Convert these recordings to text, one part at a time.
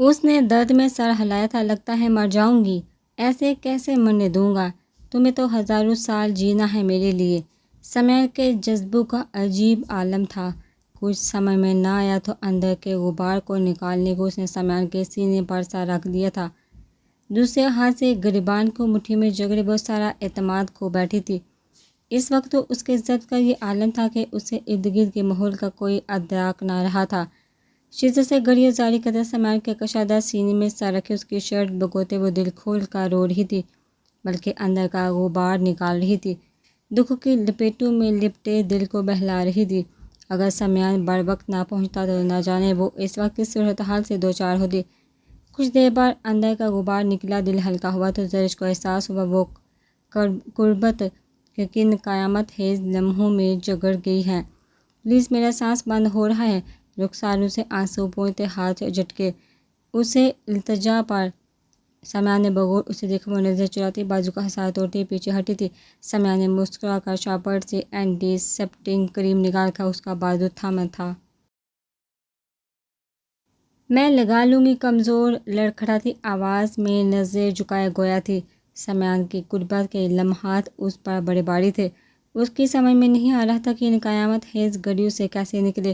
اس نے درد میں سر ہلایا تھا۔ لگتا ہے مر جاؤں گی، ایسے کیسے مرنے دوں گا، تمہیں تو ہزاروں سال جینا ہے میرے لیے۔ سمیع کے جذبوں کا عجیب عالم تھا، کچھ سمجھ میں نہ آیا تو اندر کے غبار کو نکالنے کو اس نے سمیع کے سینے پر سا رکھ دیا تھا، دوسرے ہاتھ سے گریبان کو مٹھی میں جگڑے بہت سارا اعتماد کھو بیٹھی تھی۔ اس وقت تو اس کے ضد کا یہ عالم تھا کہ اسے ارد گرد کے ماحول کا کوئی ادراک نہ رہا تھا۔ شدت سے گھڑیاں جاری کرتے سمیع کے کشادہ سینے میں سر رکھے اس کی شرٹ بگوتے وہ دل کھول کر رو رہی تھی، بلکہ اندر کا غبار نکال رہی تھی، دکھ کی لپیٹوں میں لپٹے دل کو بہلا رہی تھی۔ اگر سمیع بر وقت نہ پہنچتا تو نہ جانے وہ اس وقت کس صورتحال سے دوچار ہوتی۔ کچھ دیر بعد اندر کا غبار نکلا، دل ہلکا ہوا تو زرش کو احساس ہوا وہ قربت کہ کن قیامت خیز لمحوں میں جگڑ گئی ہے۔ پلیز میرا سانس بند ہو رہا ہے، رخساروں سے آنسو پوچھتے ہاتھ جھٹکے اسے التجا پر۔ سمیع نے بغور اسے دیکھا، وہ نظر چراتی بازو کا حصار توڑتے پیچھے ہٹی تھی۔ سمیع نے مسکرا کر شاپر سے اینٹی سیپٹک کریم نکال کر اس کا بازو تھاما تھا۔ میں لگا لوں گی، کمزور لڑکھڑاتی آواز میں نظر جھکائے گویا تھی۔ سمیع کی قربت کے لمحات اس پر بڑے بھاری تھے، اس کی سمجھ میں نہیں آ رہا تھا کہ ان قیامت خیز گھڑیوں سے کیسے نکلے۔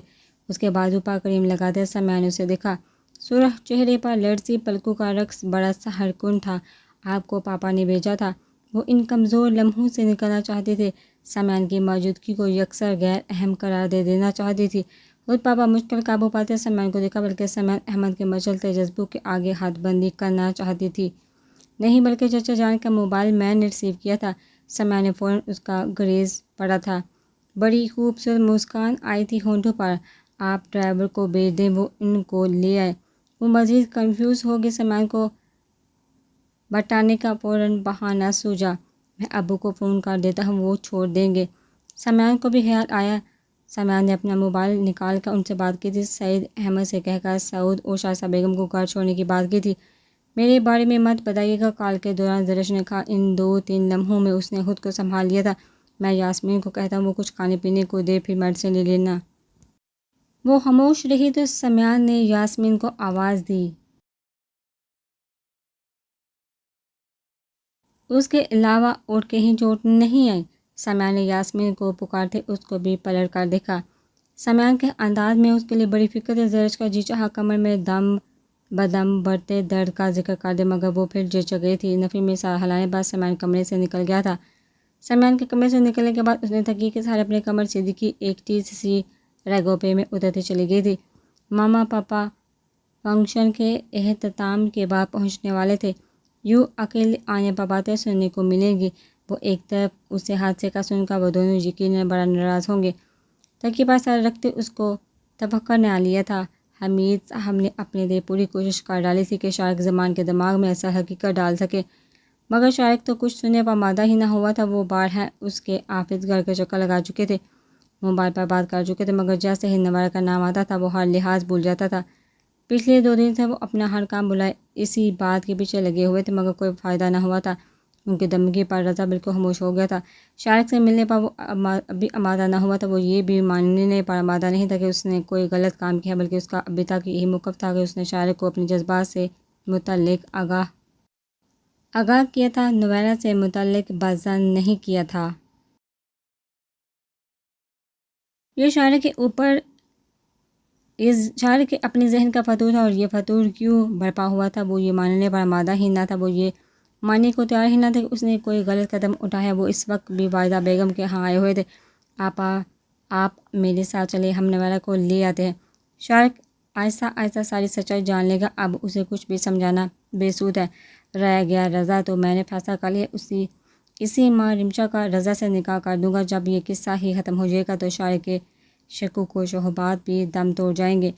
اس کے بازو پر کریم لگاتے سمیع نے اسے دیکھا، سرخ چہرے پر لرزی پلکوں کا رقص بڑا سحر کن تھا۔ آپ کو پاپا نے بھیجا تھا، وہ ان کمزور لمحوں سے نکلنا چاہتے تھے، سمیع کی موجودگی کو یکسر غیر اہم قرار دے دینا چاہتی تھی۔ خود پاپا مشکل قابو پاتے سمیع کو دیکھا، بلکہ سمیع احمد کے مچلتے جذبوں کے آگے ہاتھ بندی کرنا چاہتی تھی۔ نہیں بلکہ چچا جان کا موبائل میں نے ریسیو کیا تھا۔ سمیع نے فوراً اس کا گریز پڑا تھا، بڑی خوبصورت مسکان آئی تھی ہونٹوں پر۔ آپ ڈرائیور کو بھیج دیں، وہ ان کو لے آئے۔ وہ مزید کنفیوز ہو گئی، سمیع کو بٹانے کا فوراً بہانہ سوجا۔ میں ابو کو فون کر دیتا ہوں، وہ چھوڑ دیں گے۔ سمیع کو بھی خیال آیا، سمیع نے اپنا موبائل نکال کر ان سے بات کی تھی، سعید احمد سے کہہ کر سعود اور شائستہ بیگم کو گھر چھوڑنے کی بات کی تھی۔ میرے بارے میں مت بتائیے گا، کال کے دوران زرش نے کہا۔ ان 2-3 لمحوں میں اس نے خود کو سنبھال لیا تھا۔ میں یاسمین کو کہتا ہوں وہ کچھ کھانے پینے کو دے، پھر میڈیسن لے لینا۔ وہ خاموش رہی تو سمیع نے یاسمین کو آواز دی۔ اس کے علاوہ اور کہیں چوٹ نہیں آئی؟ سمیع نے یاسمین کو پکارتے اس کو بھی پلٹ کر دیکھا۔ سمیع کے انداز میں اس کے لیے بڑی فکر تھی۔ زرش کا جی چاہا کمر میں دم بدم بڑھتے درد کا ذکر کر دے، مگر وہ پھر جھجک گئی تھی۔ نفی میں سر ہلانے بعد سمیع کمرے سے نکل گیا تھا۔ سمیع کے کمرے سے نکلنے کے بعد اس نے تھکی کے سہارے اپنی کمر سیدھی کی، ایک چیز سی ریگوپے میں اترتی چلی گئی تھی۔ ماما پاپا فنکشن کے اختتام کے بعد پہنچنے والے تھے، یوں اکیلے آنے پر باتیں سننے کو ملیں گی۔ وہ ایک طرف اسے حادثے کا سن کر وہ دونوں یقیناً بڑا ناراض ہوں گے۔ تکیے پر سر رکھتے اس کو تفکر نہ لیا تھا۔ حمید صاحب نے اپنے لیے پوری کوشش کر ڈالی تھی کہ شارق زمان کے دماغ میں اصل حقیقت ڈال سکے، مگر شارق تو کچھ سننے پر آمادہ ہی نہ ہوا تھا۔ وہ بارہا اس کے آفس گھر کے چکر لگا چکے تھے، موبائل پر بات کر چکے تھے، مگر جیسے ہی نوارہ کا نام آتا تھا وہ ہر لحاظ بھول جاتا تھا۔ پچھلے 2 دن سے وہ اپنا ہر کام بلائے اسی بات کے پیچھے لگے ہوئے تھے، مگر کوئی فائدہ نہ ہوا تھا۔ ان کی دمکی پر رضا بالکل خاموش ہو گیا تھا۔ شارق سے ملنے پر وہ ابھی آمادہ نہ ہوا تھا، وہ یہ بھی ماننے پر آمادہ نہیں تھا کہ اس نے کوئی غلط کام کیا، بلکہ اس کا ابھی تک یہی موقف تھا کہ اس نے شارق کو اپنے جذبات سے متعلق آگاہ کیا تھا، نویرہ سے متعلق بزن نہیں کیا تھا۔ یہ شارق کے اپنے ذہن کا فطور تھا، اور یہ فطور کیوں برپا ہوا تھا وہ یہ ماننے پر آمادہ ہی نہ تھا۔ وہ یہ ماننے کو تیار ہی نہ تھا کہ اس نے کوئی غلط قدم اٹھایا۔ وہ اس وقت بھی واحدہ بیگم کے ہاں آئے ہوئے تھے۔ آپ میرے ساتھ چلیں، ہم نویرہ کو لے آتے ہیں۔ شارق آہستہ آہستہ ساری سچائی جان لے گا، اب اسے کچھ بھی سمجھانا بے سود ہے۔ رہ گیا رضا، تو میں نے فیصلہ کر لیا اسی ماہ رمشا کا رضا سے نکاح کر دوں گا۔ جب یہ قصہ ہی ختم ہو جائے گا تو شارق کے شکوک و شبہات بھی دم توڑ جائیں گے۔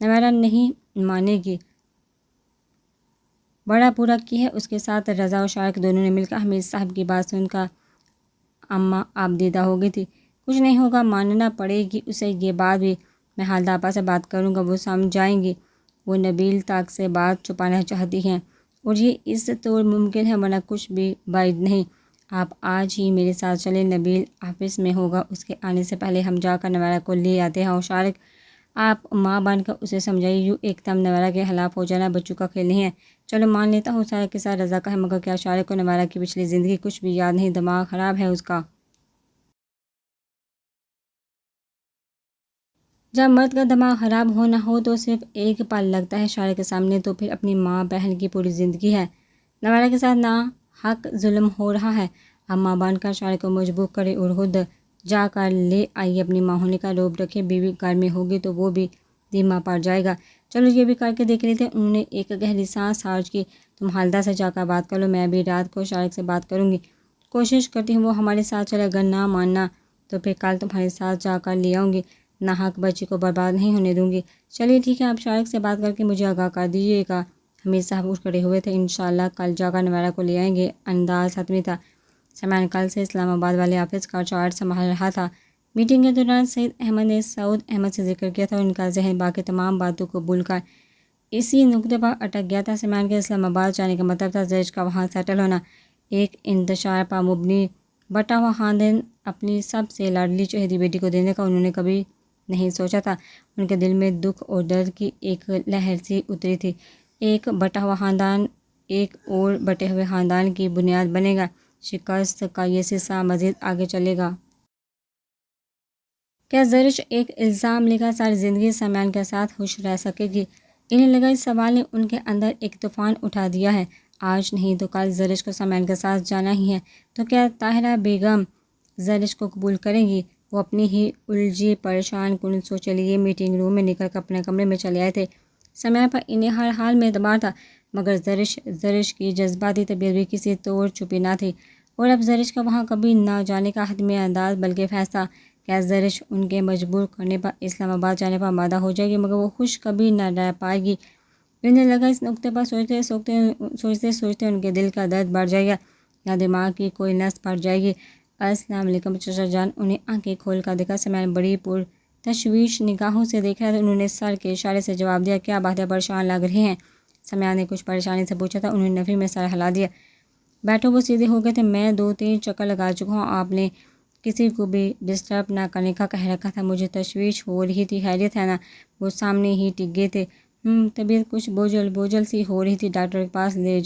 نویرہ نہیں مانے گی، بڑا برا کی ہے اس کے ساتھ۔ رضا اور شارق دونوں نے مل کر حمید صاحب کی بات سن کر اماں آبدیدہ ہو گئی تھی۔ کچھ نہیں ہوگا، ماننا پڑے گی اسے یہ بات بھی۔ میں حالدہ آپا سے بات کروں گا، وہ سمجھ جائیں گی۔ وہ نبیل تک سے بات چھپانا چاہتی ہیں، اور یہ اس طور ممکن ہے، ورنہ کچھ بھی بعید نہیں۔ آپ آج ہی میرے ساتھ چلیں، نبیل آفس میں ہوگا، اس کے آنے سے پہلے ہم جا کر نویرہ کو لے آتے ہیں، اور شارق آپ ماں بن کر اسے سمجھائیے، یوں ایک دم نوارہ کے خلاف ہو جانا بچوں کا کھیل نہیں ہے۔ چلو مان لیتا ہوں سارے کے ساتھ رضا کا ہے، مگر کیا شارق کو نوارہ کی پچھلی زندگی کچھ بھی یاد نہیں؟ دماغ خراب ہے اس کا۔ جب مرد کا دماغ خراب ہونا ہو تو صرف ایک پل لگتا ہے شارق کے سامنے، تو پھر اپنی ماں بہن کی پوری زندگی ہے۔ نوارہ کے ساتھ نا حق ظلم ہو رہا ہے، اب ماں بن کر شارق کو مجبور کرے اور خود جا کر لے آئیے اپنی ماں ہونے کا روب رکھے، بیوی گھر میں ہوگی تو وہ بھی دھیما پڑ جائے گا۔ چلو یہ بھی کر کے دیکھ لیتے۔ انہوں نے ایک گہری سانس خارج کی۔ تم خالدہ سے جا کر بات کر لو، میں بھی رات کو شارق سے بات کروں گی، کوشش کرتی ہوں وہ ہمارے ساتھ چلے، اگر نہ ماننا تو پھر کل تمہارے ساتھ جا کر لے آؤں گی، ناحق بچی کو برباد نہیں ہونے دوں گی۔ چلیے ٹھیک ہے، آپ شارق سے بات کر کے مجھے آگاہ کر دیجیے گا۔ حمید صاحب اٹھ کھڑے ہوئے تھے۔ انشاءاللہ کل جا کر نوارہ کو لے آئیں گے۔ انداز حتمی تھا۔ سمیان کل سے اسلام آباد والے آفس کا چارج سنبھال رہا تھا۔ میٹنگ کے دوران سعید احمد نے سعود احمد سے ذکر کیا تھا اور ان کا ذہن باقی تمام باتوں کو بھول کر اسی نقطے پر اٹک گیا تھا۔ سمیان کے اسلام آباد جانے کا مطلب تھا زرش کا وہاں سیٹل ہونا، ایک انتشار پر مبنی بٹا ہوا خاندان اپنی سب سے لاڈلی چہیتی بیٹی کو دینے کا انہوں نے کبھی نہیں سوچا تھا۔ ان کے دل میں دکھ اور درد کی ایک لہر سی اتری تھی۔ ایک بٹا ہوا خاندان ایک اور بٹے ہوئے خاندان کی بنیاد بنے گا، شکست کا یہ سلسلہ مزید آگے چلے گا۔ کیا زرش ایک الزام لے کر ساری زندگی سمیان کے ساتھ خوش رہ سکے گی؟ انہیں لگا اس سوال نے ان کے اندر ایک طوفان اٹھا دیا ہے۔ آج نہیں تو کل زرش کو سمیان کے ساتھ جانا ہی ہے، تو کیا طاہرہ بیگم زرش کو قبول کریں گی؟ وہ اپنی ہی الجھی پریشان کن سوچے لیے میٹنگ روم میں نکل کر اپنے کمرے میں چلے آئے تھے۔ سمیان پر انہیں ہر حال میں اعتبار تھا، مگر زرش کی جذباتی طبیعت بھی کسی طور چھپی نہ تھی، اور اب زرش کا وہاں کبھی نہ جانے کا حتمی انداز بلکہ فیصلہ۔ کیا زرش ان کے مجبور کرنے پر اسلام آباد جانے پر آمادہ ہو جائے گی، مگر وہ خوش کبھی نہ رہ پائے گی؟ انہیں لگا اس نقطے پر سوچتے سوچتے ان کے دل کا درد بڑھ جائے گا یا دماغ کی کوئی نس پھٹ جائے گی۔ السلام علیکم چچا جان، انہیں آنکھیں کھول کر دیکھا۔ سمیان بڑی پر تشویش نگاہوں سے دیکھ رہا تھا۔ انہوں نے سر کے اشارے سے جواب دیا، کیا بات ہے، پریشان لگ رہے ہیں؟ سمیان نے کچھ پریشانی سے پوچھا تھا۔ انہوں نے نفی میں سر ہلا دیا۔ بیٹھو، وہ سیدھے ہو گئے تھے۔ میں 2-3 چکر لگا چکا ہوں، آپ نے کسی کو بھی ڈسٹرب نہ کرنے کا کہہ رکھا تھا، مجھے تشویش ہو رہی تھی، خیریت ہے نا؟ وہ سامنے ہی ٹک گئے تھے۔ طبیعت کچھ بوجھل سی ہو رہی تھی، ڈاکٹر کے پاس لے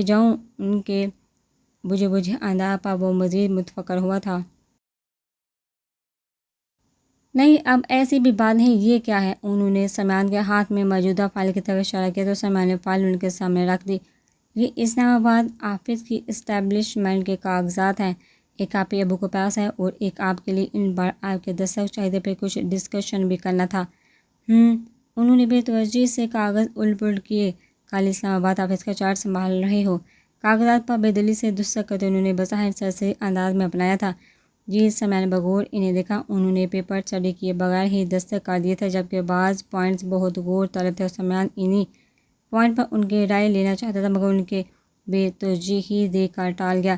جاؤں؟ ان کے بجھے انداز پر وہ مزید متفکر ہوا تھا۔ نہیں، اب ایسی بھی بات نہیں، یہ کیا ہے؟ انہوں نے سمیان کے ہاتھ میں موجودہ فائل کی طرف اشارہ کیا تو سمیان نے فائل ان کے سامنے رکھ دی۔ یہ اسلام آباد آفس کی اسٹیبلشمنٹ کے کاغذات ہیں، ایک کاپی ابو کے پاس ہے اور ایک آپ کے لیے، ان پر آپ کے دستخط چاہیے، پھر کچھ ڈسکشن بھی کرنا تھا۔ انہوں نے بے توجہی سے کاغذ الٹ پلٹ کیے۔ کل اسلام آباد آفس کا چارج سنبھال رہے ہو؟ کاغذات پر بے دلی سے دستخط کرتے انہوں نے بظاہر سرسری انداز میں اپنایا تھا۔ جی، سمیان بغور انہیں دیکھا۔ انہوں نے پیپر اسٹڈی کیے بغیر ہی دستخط کر دیے تھے، جبکہ بعض پوائنٹس بہت غور طلب تھے اور سمیان انہی پوائنٹ پر ان کی رائے لینا چاہتا تھا، مگر ان کے بے توجہی دیکھ کر ٹال گیا۔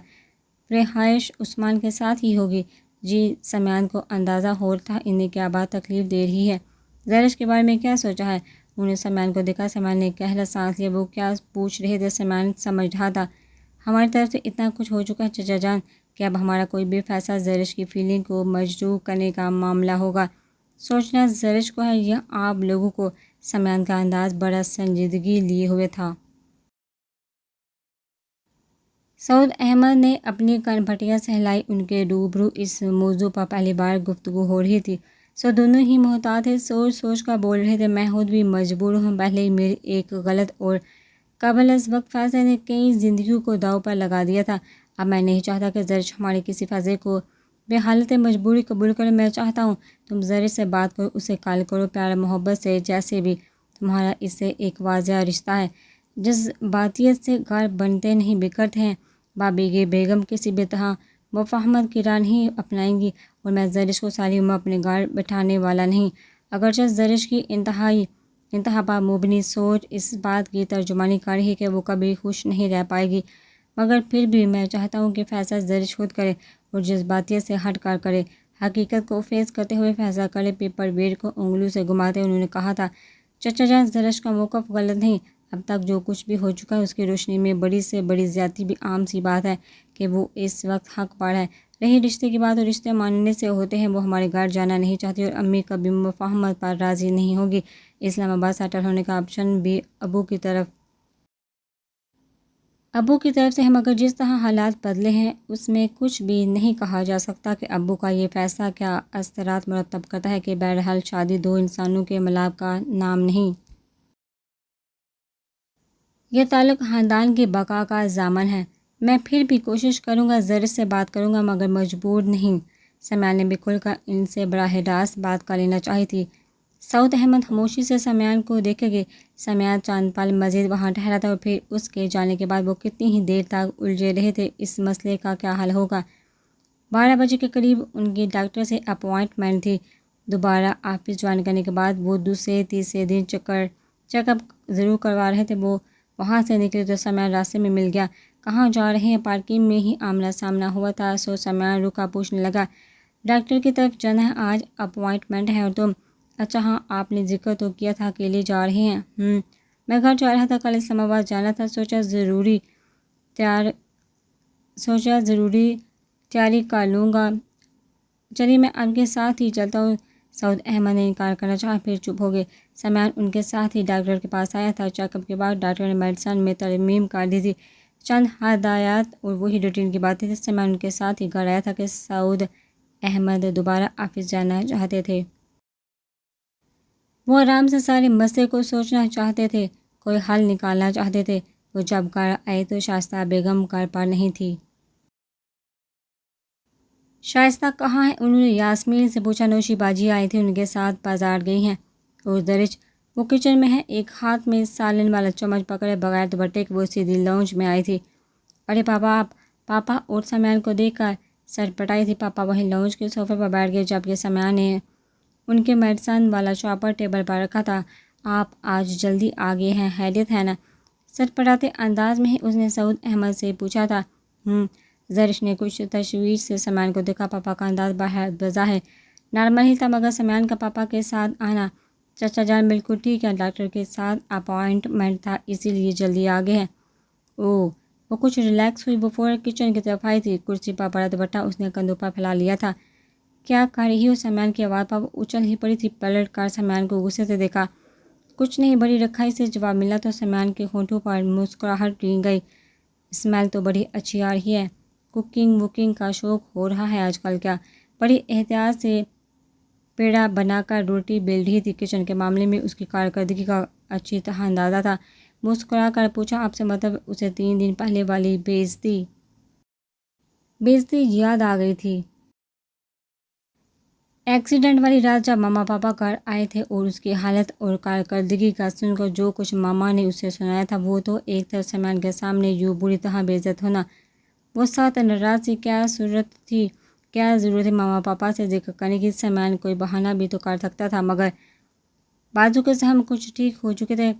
رہائش عثمان کے ساتھ ہی ہوگی؟ جی، سمیان کو اندازہ ہو تھا انہیں کیا بات تکلیف دے رہی ہے۔ زرش کے بارے میں کیا سوچا ہے؟ انہوں نے سمیان کو دیکھا۔ سمیان نے گہرا سانس لیا۔ وہ کیا پوچھ رہے تھے سمیان سمجھ رہا تھا۔ ہماری طرف سے اتنا کچھ ہو چکا ہے چچا جان کہ اب ہمارا کوئی بھی فیصلہ زرش کی فیلنگ کو مجروح کرنے کا معاملہ ہوگا۔ سوچنا زرش کو ہے یا آپ لوگوں کو؟ سمیان کا انداز بڑا سنجیدگی لیے ہوئے تھا۔ سعود احمد نے اپنی کن پھٹیاں سہلائی۔ ان کے روبرو اس موضوع پر پہلی بار گفتگو ہو رہی تھی، سو دونوں ہی محتاط تھے، سوچ کر بول رہے تھے۔ میں خود بھی مجبور ہوں، پہلے ہی میری ایک غلط اور قبل از وقت فیصلے نے کئی زندگیوں کو داؤ پر لگا دیا تھا۔ اب میں نہیں چاہتا کہ زرش ہمارے کسی فیصلے کو بے حالت مجبوری قبول کرے۔ میں چاہتا ہوں تم زرش سے بات کرو، اسے کال کرو، پیار محبت سے، جیسے بھی تمہارا اس سے ایک واضح رشتہ ہے۔ جذباتیت سے گھر بنتے نہیں، بگڑتے ہیں۔ بابی بیگم کسی بھی طرح مفاہمت کی راہ نہیں اپنائیں گی، اور میں زرش کو ساری عمر اپنے گھر بٹھانے والا نہیں۔ اگرچہ زرش کی انتہا پر مبنی سوچ اس بات کی ترجمانی کر رہی ہے کہ وہ کبھی خوش نہیں رہ پائے گی، مگر پھر بھی میں چاہتا ہوں کہ فیصلہ زرش خود کرے اور جذباتیت سے ہٹ کر کرے، حقیقت کو فیس کرتے ہوئے فیصلہ کرے۔ پیپر ویٹ کو انگلیوں سے گھماتے انہوں نے کہا تھا، چچا جان، زرش کا موقف غلط نہیں، اب تک جو کچھ بھی ہو چکا ہے اس کی روشنی میں بڑی سے بڑی زیادتی بھی عام سی بات ہے کہ وہ اس وقت حق پر ہے۔ رہی رشتے کی بات، اور رشتے ماننے سے ہوتے ہیں، وہ ہمارے گھر جانا نہیں چاہتی اور امی کبھی مفاہمت پر راضی نہیں ہوگی۔ اسلام آباد سیٹل ہونے کا آپشن بھی ابو کی طرف سے ہے، مگر جس طرح حالات بدلے ہیں اس میں کچھ بھی نہیں کہا جا سکتا کہ ابو کا یہ فیصلہ کیا اثرات مرتب کرتا ہے کہ بہرحال شادی دو انسانوں کے ملاپ کا نام نہیں، یہ تعلق خاندان کی بقا کا ضامن ہے۔ میں پھر بھی کوشش کروں گا، زر سے بات کروں گا، مگر مجبور نہیں۔ سمیان نے بھی کھل کر ان سے براہ راست بات کر لینا چاہی تھی۔ سعود احمد خاموشی سے سمیان کو دیکھے گئے۔ سمیان چند پل مزید وہاں ٹھہرا تھا اور پھر اس کے جانے کے بعد وہ کتنی ہی دیر تک الجھے رہے تھے، اس مسئلے کا کیا حل ہوگا۔ 12 بجے کے قریب ان کی ڈاکٹر سے اپوائنٹمنٹ تھی۔ دوبارہ آفس جوائن کرنے کے بعد وہ دوسرے تیسرے دن چیک اپ ضرور کروا رہے تھے۔ وہ وہاں سے نکلے تو سمیان راستے میں مل گیا۔ کہاں جا رہے ہیں؟ پارکنگ میں ہی آمنا سامنا ہوا تھا، سو سمیان رکا، پوچھنے لگا، ڈاکٹر کی طرف جانا ہے؟ آج اپوائنٹمنٹ ہے اور تم؟ اچھا ہاں، آپ نے ذکر تو کیا تھا، اکیلے جا رہے ہیں؟ میں گھر جا رہا تھا، کل اسلام آباد جانا تھا، سوچا ضروری تیاری کر لوں گا، چلیے میں آپ کے ساتھ ہی چلتا ہوں۔ سعود احمد نے انکار کرنا چاہا، پھر چپ ہو گئے۔ سمیان ان کے ساتھ ہی ڈاکٹر کے پاس آیا تھا۔ چیک اپ کے بعد ڈاکٹر نے میڈیسن میں ترمیم کر دی تھی، چند ہدایات اور وہی روٹین کی باتیں تھیں۔ سمیان ان کے ساتھ ہی گھر آیا تھا کہ سعود احمد دوبارہ آفس جانا چاہتے تھے۔ وہ آرام سے سارے مسئلے کو سوچنا چاہتے تھے، کوئی حل نکالنا چاہتے تھے۔ وہ جب گھر آئے تو شائستہ بیگم گھر پر نہیں تھی۔ شائستہ کہاں ہے؟ انہوں نے یاسمین سے پوچھا۔ نوشی باجی آئی تھی، ان کے ساتھ بازار گئی ہیں۔ اور درج وہ کچن میں ہے، ایک ہاتھ میں سالن والا چمچ پکڑے بغیر دوپٹے کے وہ سیدھی لاؤنج میں آئی تھی۔ ارے پاپا، آپ؟ پاپا اور سمیان کو دیکھ کر سر پٹائی تھی۔ پاپا وہیں لاؤنج کے صوفے پر بیٹھ گئے، جبکہ سمیان نے ان کے میڈیسن والا چاپر ٹیبل پر رکھا تھا۔ آپ آج جلدی آ گئے ہیں، خیریت ہے نا؟ سر پٹاتے انداز میں ہی اس نے سعود احمد سے پوچھا تھا۔ زرش نے کچھ تشویش سے سمیان کو دیکھا۔ پاپا کا انداز بظاہر نارمل ہی تھا، مگر سمیان کا پاپا کے ساتھ آنا۔ چچا جان بالکل ٹھیک ہے، ڈاکٹر کے ساتھ اپوائنٹمنٹ تھا، اسی لیے جلدی آ گئے ہیں۔ اوہ، وہ کچھ ریلیکس ہوئی، وہ فوراً کچن کی طرف آئی تھی۔ کرسی پر پڑا دوپٹہ اس نے کندھوں پر پھیلا لیا تھا۔ کیا کر رہی ہو؟ سمیان کی آواز پر وہ اچھل ہی پڑی تھی۔ پلٹ کر سمیان کو غصے سے دیکھا۔ کچھ نہیں، بڑی رکھائی سے جواب ملا تو سمیان کے ہونٹوں پر مسکراہٹ ٹھیک گئی۔ اسمیل تو بڑی اچھی آ رہی ہے۔ کوکنگ ووکنگ کا شوق ہو رہا ہے آج کل کیا؟ بڑی احتیاط سے پیڑا بنا کر روٹی بیل رہی تھی۔ کچن کے معاملے میں اس کی کارکردگی کا اچھی طرح اندازہ تھا۔ مسکرا کر پوچھا، آپ سے مطلب اسے 3 دن پہلے والی بےعزتی یاد آ گئی تھی؟ ایکسیڈنٹ والی رات جب ماما پاپا گھر آئے تھے اور اس کی حالت اور کارکردگی کا سن کر جو کچھ ماما نے اسے سنایا تھا، وہ تو ایک طرف سمیان کے سامنے یوں بری طرح بے عزت ہونا، وہ ساتھ ناراض تھی۔ کیا ضرورت تھی ماما پاپا سے ذکر کرنے کی؟ سمیان کوئی بہانہ بھی تو کر سکتا تھا، مگر بازو کے زخم کچھ ٹھیک ہو چکے تھے،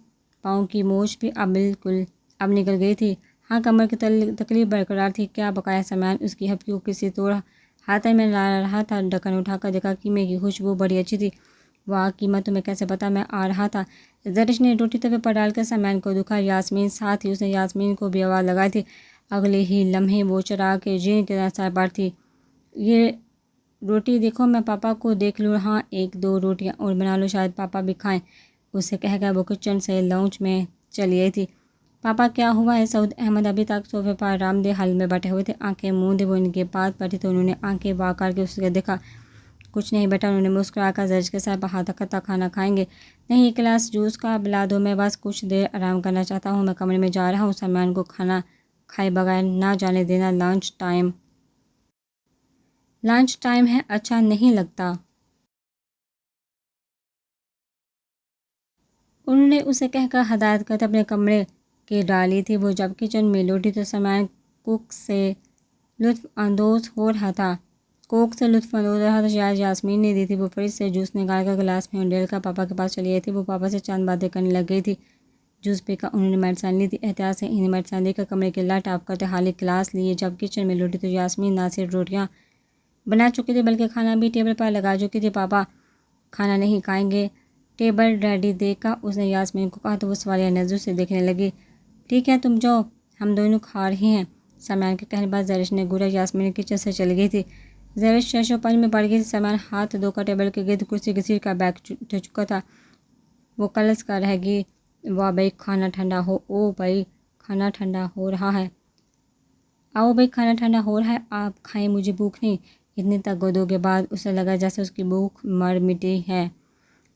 پاؤں کی موچ بھی اب نکل گئی تھی، ہاں کمر کی تکلیف برقرار تھی۔ کیا بقایا؟ سمیان اس کی ہپکی کو کسی طور ہاتھ میں لا رہا تھا۔ ڈھکن اٹھا کر دیکھا، قیمے کی خوشبو بڑی اچھی تھی۔ واہ، قیمہ تمہیں کیسے پتا؟ میں آ رہا تھا۔ زرش نے روٹی توے پر ڈال کر سمیان کو دکھا۔ یاسمین ساتھ ہی، اس نے یاسمین کو بھی آواز لگائی تھی۔ اگلے ہی لمحے وہ چراغ کے جین کی طرح سر پر تھی۔ یہ روٹی دیکھو، میں پاپا کو دیکھ لوں۔ ہاں، 1-2 روٹیاں اور بنا لو، شاید پاپا بھی کھائیں، اسے کہہ کر وہ کچن سے لاؤنج میں چلی آئی تھی۔ پاپا کیا ہوا ہے؟ سعود احمد ابھی تک صوفے پر آرام دہ حال میں بیٹھے ہوئے تھے، آنکھیں موندے وہ ان کے پاس بیٹھے تھے۔ انہوں نے آنکھیں وا کر کے اسے دیکھا۔ کچھ نہیں بیٹا، انہوں نے مسکرا کر زرش کے سر پر ہاتھ رکھا تھا۔ کھانا کھائیں گے؟ نہیں، ایک گلاس جوس کا پلا دو، میں بس کچھ دیر آرام کرنا چاہتا ہوں، میں کمرے میں جا رہا ہوں۔ سمیان کو کھانا کھائے بغیر نہ جانے دینا۔ لنچ ٹائم ہے، اچھا نہیں لگتا۔ انہوں نے اسے کہہ کر ہدایت کرتے اپنے کمرے کی ڈالی تھی۔ وہ جب کچن میں لوٹی تو سمیان کوک سے لطف اندوز ہو رہا تھا۔ شاید یاسمین نے دی تھی۔ وہ فریج سے جوس نکال کر گلاس میں ڈال کر پاپا کے پاس چلی آئی تھی۔ وہ پاپا سے چند باتیں کرنے لگ گئی تھی۔ جوس پی کر انہوں نے میڈیسن لی تھی۔ احتیاط سے انہیں میڈیسن دے کر کمرے کی لائٹ آف کرتے حال ایک گلاس لیے جب کچن میں لوٹی تو یاسمین نہ صرف روٹیاں بنا چکی تھی بلکہ کھانا بھی ٹیبل پر لگا چکی تھی۔ پاپا کھانا نہیں کھائیں گے؟ ٹیبل ریڈی دیکھ کر اس نے یاسمین کو کہا تو وہ سوالیہ نظروں سے دیکھنے لگی۔ ٹھیک ہے، تم جاؤ، ہم دونوں کھا رہے ہیں۔ سمیان کے کہنے بعد زرش نے گورا یاسمین کچن سے چلی گئی تھی۔ زرش شش و پنج میں پڑ گئی تھی۔ سمیان ہاتھ دھو کر ٹیبل کے گرد کرسی گھسیٹ کر بیگ اٹھ چکا تھا۔ وہ کلس کر رہ گئی، واہ بھائی کھانا ٹھنڈا ہو، او بھائی کھانا ٹھنڈا ہو رہا ہے، آؤ بھائی کھانا ٹھنڈا ہو رہا ہے، آپ کھائیں، مجھے بھوک نہیں۔ اتنی تگدو کے بعد اسے لگا جیسے اس کی بھوک مر مٹی ہے۔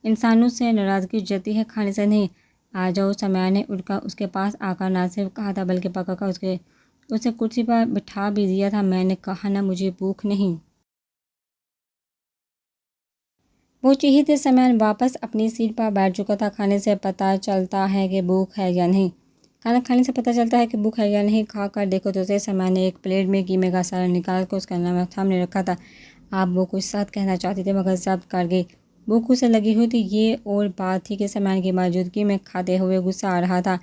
انسانوں سے ناراضگی جتی ہے، کھانے سے نہیں۔ آ جاؤ، سمیان نے اٹھ کر اس کے پاس آ کر نہ صرف کہا تھا بلکہ پکڑ کر اسے کرسی پر بٹھا بھی دیا تھا۔ میں نے کہا نا مجھے بھوک نہیں۔ وہ چیخی تھی۔ سمیان واپس اپنی سیٹ پر بیٹھ چکا تھا۔ کھانے سے پتہ چلتا ہے کہ بھوک ہے یا نہیں، کھانا کھانے سے پتہ چلتا ہے کہ بھوک ہے یا نہیں، کھا کر دیکھو تو صحیح۔ سمیان نے ایک پلیٹ میں قیمے کا سالن نکال کر اس کا سامنے رکھا تھا۔ آپ وہ کچھ ساتھ کہنا چاہتی تھی مگر ضبط کر گئی۔ بھوک اسے لگی ہوئی تھی، یہ اور بات تھی کہ سمیان کی موجودگی میں کھاتے ہوئے غصہ آ رہا تھا۔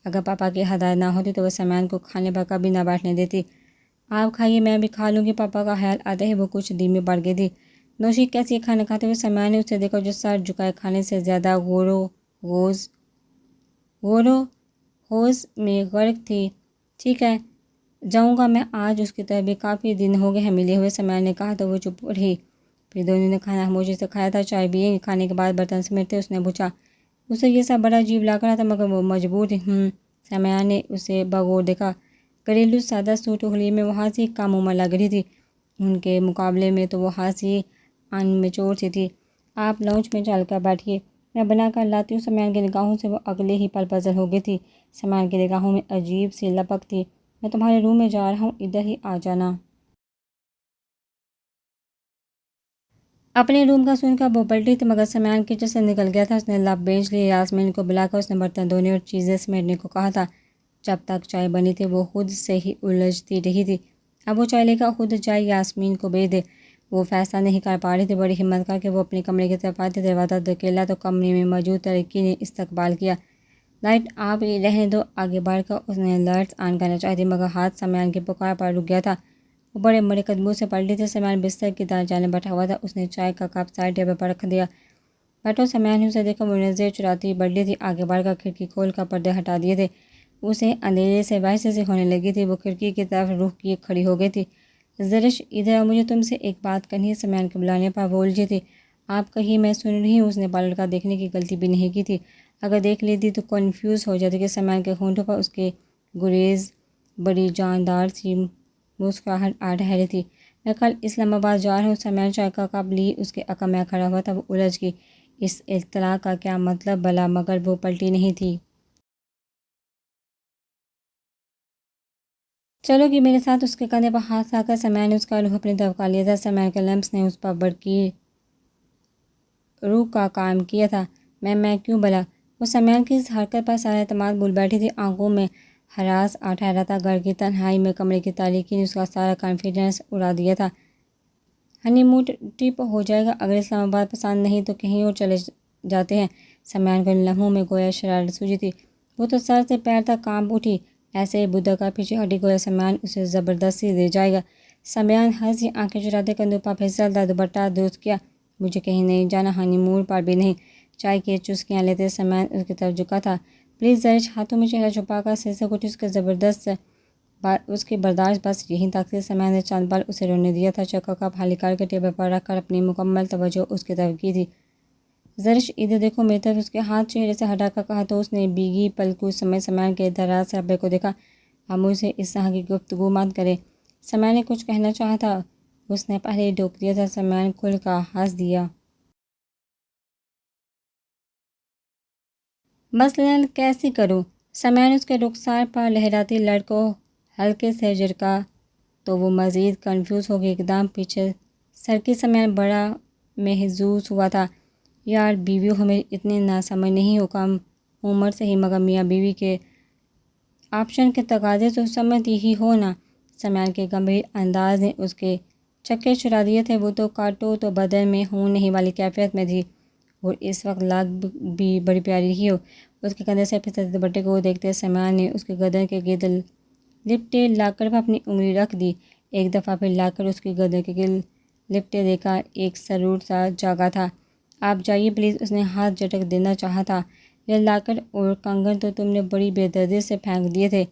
اگر پاپا کی ہدایت نہ ہوتی تو وہ سمیان کو کھانے پر کبھی نہ بیٹھنے دیتی۔ آپ کھائیے، میں بھی کھا لوں گی، پاپا کا خیال آتے ہی وہ کچھ دھیمی پڑ گئی تھی۔ نوشی کیسی ہے؟ کھانا کھاتے ہوئے سمیان نے اسے دیکھا جو سر جھکائے کھانے سے زیادہ غور و خوض میں غرق تھی۔ ٹھیک ہے، جاؤں گا میں، آج اس کی طرف بھی کافی دن ہو گئے ہیں ملے ہوئے، سمیان نے کہا تو وہ چپ رہی۔ پھر دونوں نے کھانا خاموشی سے کھایا تھا، چائے بھی۔ کھانے کے بعد برتن سمیٹتے اس نے پوچھا، اسے یہ سب بڑا عجیب لگ رہا تھا مگر وہ مجبور تھی۔ سمیان نے اسے بغور دیکھا۔ گھریلو سادہ سوٹ و حلیے میں وہ ہنسی کم عمر لگ رہی تھی، ان کے مقابلے میں تو وہ ہنسی ان میچور سی تھی۔ آپ لاؤنج میں چل کر بیٹھیے، میں بنا کر لاتی ہوں۔ سمیان کی نگاہوں سے وہ اگلے ہی پل پذل ہو گئی تھی۔ سمیان کی نگاہوں میں عجیب سی لپک تھی۔ میں تمہارے روم میں جا رہا ہوں، ادھر ہی آ جانا۔ اپنے روم کا سن کر وہ پلٹی تھی مگر سمیان کچن سے نکل گیا تھا۔ اس نے لب بھیج لیے۔ یاسمین کو بلا کر اس نے برتن دھونے اور چیزیں سمیٹنے کو کہا تھا۔ جب تک چائے بنی تھی وہ خود سے ہی الجھتی رہی تھی۔ اب وہ چائے لے کر خود جائے، یاسمین کو بھیج دے، وہ فیصلہ نہیں کر پا رہی تھی۔ بڑی ہمت کر کے وہ اپنے کمرے کی طرف آئی تھی۔ دروازہ دھکیلا تو کمرے میں موجود ترکی نے استقبال کیا۔ لائٹ آپ رہنے دو۔ آگے بڑھ کر اس نے لائٹس آن کرنا چاہی تھی مگر ہاتھ سمیان کی پکار پر رک گیا تھا۔ وہ بڑے بڑے قدموں سے پلٹی تھی۔ سمیان بستر کی طرف جانب بیٹھا ہوا تھا۔ اس نے چائے کا کپ سائڈ ٹیبل پر رکھ دیا۔ بیٹھو، سمیان نے اسے دیکھا، وہ نظر چراتی بڑھتی تھی۔ آگے بڑھ کر کھڑکی کھول کر پردے ہٹا دیے تھے۔ اسے اندھیرے سے وحشت سی ہونے لگی تھی۔ وہ کھڑکی کی طرف رخ کیے کھڑی ہو گئی تھی۔ زرش ادھر آؤ، مجھے تم سے ایک بات کرنی ہے۔ سمیان کے بلانے پر وہ الجھی تھی۔ آپ کہیے، میں سن رہی ہوں۔ اس نے پلٹ کر دیکھنے کی غلطی بھی نہیں کی تھی، اگر دیکھ لیتی تو کنفیوز ہو جاتی کہ سمیان کے ہونٹوں پر اس کے گریز بڑی جاندار سی مسکراہٹ آ رہی تھی۔ میں کل اسلام آباد جا رہا ہوں۔ سمیان چائے کا کپ لی اس کے عقب میں کھڑا ہوا تھا۔ وہ الجھ گئی، اس اطلاع کا کیا مطلب بھلا، مگر وہ پلٹی نہیں تھی۔ چلو گی میرے ساتھ؟ اس کے کندھے پر ہاتھ رکھ کر سمیان نے اس کا رخ اپنی طرف کر لیا تھا۔ سمیان کے لمس نے اس پر برقی روح کا کام کیا تھا۔ میں کیوں بھلا؟ وہ سمیان کی اس حرکت پر سارا اعتماد بھول بیٹھی تھی۔ آنکھوں میں ہراس آ ٹھہرا تھا۔ گھر کی تنہائی میں کمرے کی تاریکی نے اس کا سارا کانفیڈنس اڑا دیا تھا۔ ہنی مون ٹرپ ہو جائے گا، اگر اسلام آباد پسند نہیں تو کہیں اور چلے جاتے ہیں۔ سمیان کے لمحوں میں گویا شرارت سوجی تھی۔ وہ تو سر سے پیر تک کانپ اٹھی، ایسے ہی بدھا کر پیچھے ہٹی، گویا سمیان اسے زبردستی لے جائے گا۔ سمیان ہنسی، آنکھیں چراتے کندھوں پر پھسلتا دوپٹہ درست کیا۔ مجھے کہیں نہیں جانا، ہنی مون پر بھی نہیں۔ چائے کی چسکیاں لیتے سمیان اس کی طرف جھکا تھا۔ پلیز زرش، ہاتھوں میں چہرہ چھپا کر سر اٹھی۔ اس کی برداشت بس یہیں تک تھی۔ سمیان نے چند پل اسے رونے دیا تھا۔ چائے کا کپ خالی کر کے ٹیبل پر رکھ کر اپنی مکمل توجہ اس کی طرف کی تھی۔ زرش ادھر دیکھو میری طرف، اس کے ہاتھ چہرے سے ہٹا کر کہا تو اس نے بھیگی پلکوں سمیت سمیان کے دراز چہرے کو دیکھا۔ اب مجھ سے اس طرح کی گفتگو مت کرے۔ سمیان نے کچھ کہنا چاہا تھا، اس نے پہلے ہی ٹوک دیا تھا۔ سمیان کھل کر ہنس دیا۔ مثلاً کیسی کروں؟ سمیان اس کے رخسار پر لہراتی لڑ کو ہلکے سے جھٹکا تو وہ مزید کنفیوز ہو گئی، ایک دم پیچھے سرکی۔ سمیان بڑا محظوظ ہوا تھا۔ یار بیوی ہو میری، اتنی ناسمجھ نہیں ہو، کم عمر سے ہی، مگر میاں بیوی کے آپشن کے تقاضے تو سمجھتی ہی ہو نا۔ سمیان کے گمبھیر انداز نے اس کے چکے چھڑا دیے تھے۔ وہ تو کاٹو تو بدن میں خون نہیں والی کیفیت میں تھی اور اس وقت لگ بھی بڑی پیاری ہی ہو۔ اس کے کندھے سے پھسلتے دوپٹے کو دیکھتے سمیان نے اس کے گردن کے گرد لپٹے لاکر پر اپنی انگلی رکھ دی۔ ایک دفعہ پھر لاکر اس کی گردن کے گرد لپٹے دیکھا، ایک سرور سا جاگا تھا۔ آپ جائیے پلیز، اس نے ہاتھ جھٹک دینا چاہا تھا۔ یہ لاکر اور کنگن تو تم نے بڑی بے دردی سے پھینک دیے تھے،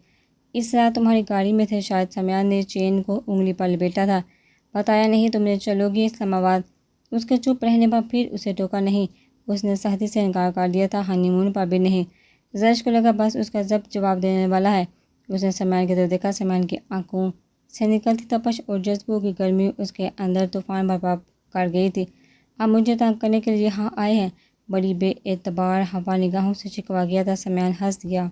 اس رات تمہاری گاڑی میں تھے شاید۔ سمیان نے چین کو انگلی پر لپیٹا تھا۔ بتایا نہیں تم نے چلو گی اسلام آباد؟ اس کے چپ رہنے پر پھر اسے ٹوکا نہیں۔ اس نے سختی سے انکار کر دیا تھا، ہنی مون پر بھی نہیں۔ زرش کو لگا بس اس کا ضبط جواب دینے والا ہے۔ اس نے سمیان کی طرف دیکھا۔ سمیان کی آنکھوں سے نکلتی تپش اور جذبوں کی گرمی اس کے اندر طوفان برپا کر گئی تھی۔ آپ مجھے تنگ کرنے کے لیے یہاں آئے ہیں؟ بڑی بے اعتبار ہوا نگاہوں سے چکوا گیا تھا۔ سمیان ہنس دیا۔